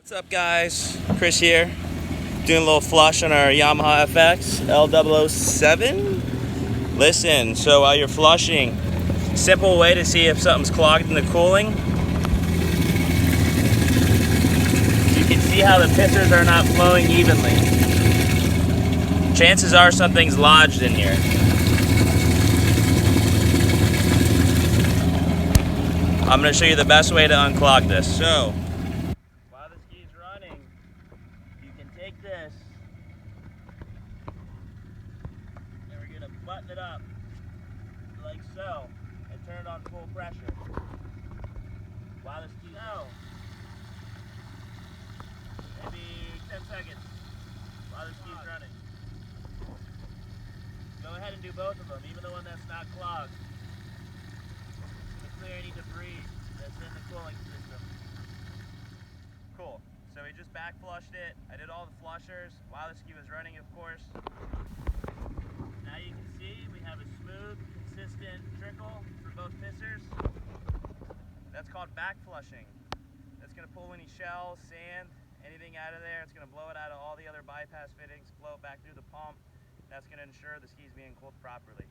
What's up guys, Chris here, doing a little flush on our Yamaha FX L007. Listen, so while you're flushing, simple way to see if something's clogged in the cooling. You can see how the pistons are not flowing evenly. Chances are something's lodged in here. I'm going to show you the best way to unclog this. So, while the ski's running, you can take this and we're going to button it up like so and turn it on full pressure. While the ski's out, maybe 10 seconds while the ski's running. Go ahead and do both of them, even the one that's not clogged, to clear any debris that's in the cooling system. Cool. So we just back flushed it. I did all the flushers while the ski was running, of course. Now you can see we have a smooth, consistent trickle for both pissers. That's called back flushing. That's going to pull any shells, sand, anything out of there. It's going to blow it out of all the other bypass fittings, flow it back through the pump. That's going to ensure the ski's being cooled properly.